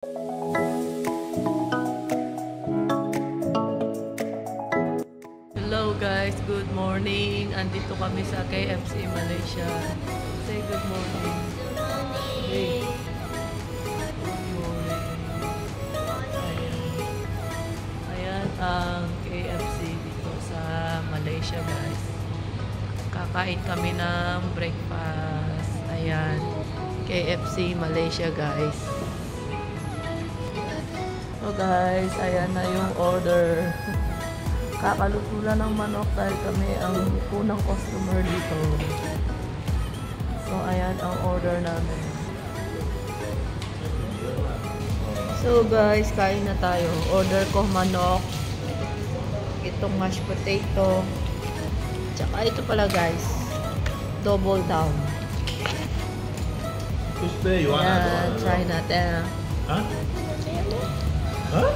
Hello guys, good morning. Andito kami sa KFC Malaysia. Say good morning. Hey. Good morning. Ayan ang KFC dito sa Malaysia guys. Kakain kami ng breakfast. Ayan. KFC Malaysia guys. So guys, ayan na yung order. Kakaluto lang ng manok dahil kami ang unang customer dito. So, ayan ang order namin. So, guys, kain na tayo. Order ko manok. Itong mashed potato. Tsaka ito pala, guys. Double down. Ayan, try natin. Ha? Ha?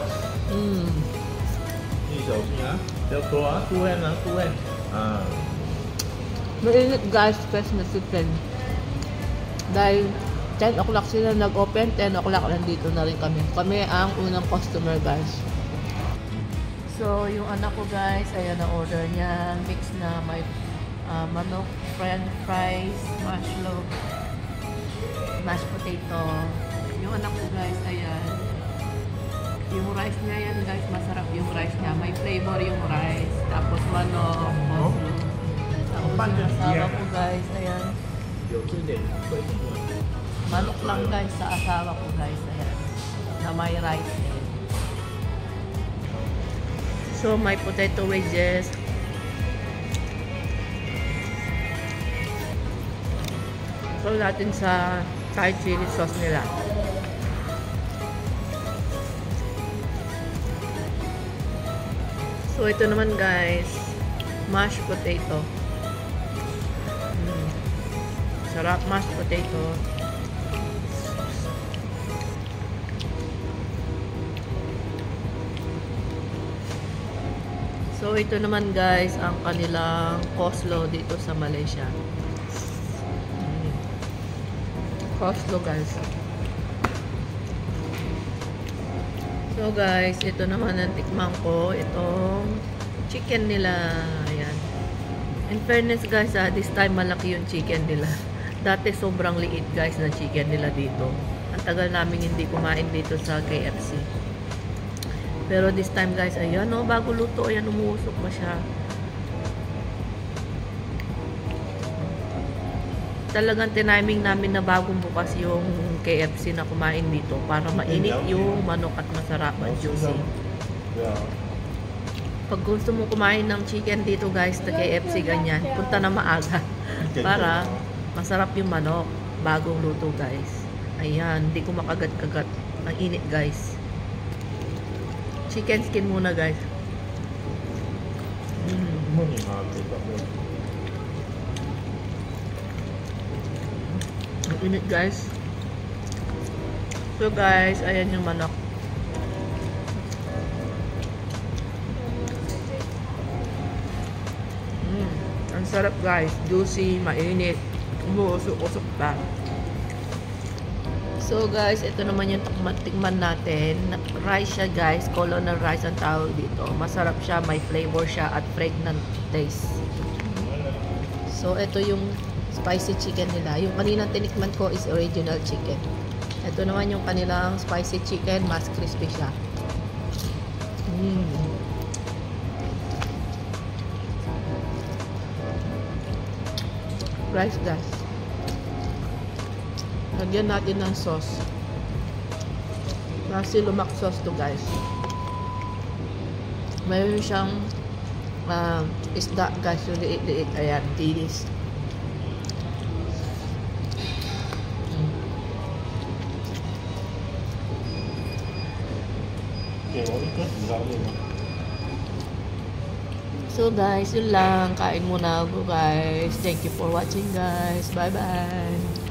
小心啊！不要多啊，突然啊，突然啊。Mainit guys, fresh na chicken. Dahil 10 o'clock sila nag-open, 10 o'clock nandito na rin kami. Kami ang unang customer guys. So, yung anak ko guys, ayan ang order niya. Mix na may manok, french fries, mashed potato. Yung anak ko guys, ayan. Yung rice niya yan guys, masarap yung rice niya. May flavor yung rice. Tapos manok. Tapos yung asawa ko guys, ayan. Manok lang guys sa asawa ko guys, ayan. Na may rice din. So, may potato wedges. So, natin sa Thai chili sauce nila. So, ito naman guys, mashed potato. Sarap mashed potato. So, ito naman guys, ang kanilang coleslaw dito sa Malaysia. Coleslaw guys. So guys, ito naman ang tikman ko. Itong chicken nila. Ayan. In fairness guys, this time malaki yung chicken nila. Dati sobrang liit guys na chicken nila dito. Ang tagal namin hindi kumain dito sa KFC. Pero this time guys, ayan o, bago luto, ayan, umuusok pa siya. Talagang tiniming namin na bagong bukas yung KFC na kumain dito para mainit yung manok at masarap at juicy. Pag gusto mo kumain ng chicken dito guys sa KFC ganyan, punta na maaga para masarap yung manok bagong luto guys. Ayan, hindi ko makagat-kagat. Ang init guys. Chicken skin muna guys. Ang init guys. So guys, ayan yung manok. Ang sarap guys. Juicy, mainit. Umuusok-usok pa. So guys, ito naman yung tikman natin. Rice siya guys. Colonel rice ang tawag dito. Masarap siya, may flavor siya at pregnant taste. So ito yung spicy chicken nila. Yung kaninang tinikman ko is original chicken. Ito naman yung kanilang spicy chicken, mas crispy siya. Rice guys. Lagyan natin ng sauce. Nasi lumak sauce to guys. Mayroon siyang isda guys, yung liit-liit. Ayan, tilis. So guys, yun lang. Kain muna ako guys. Thank you for watching guys. Bye bye.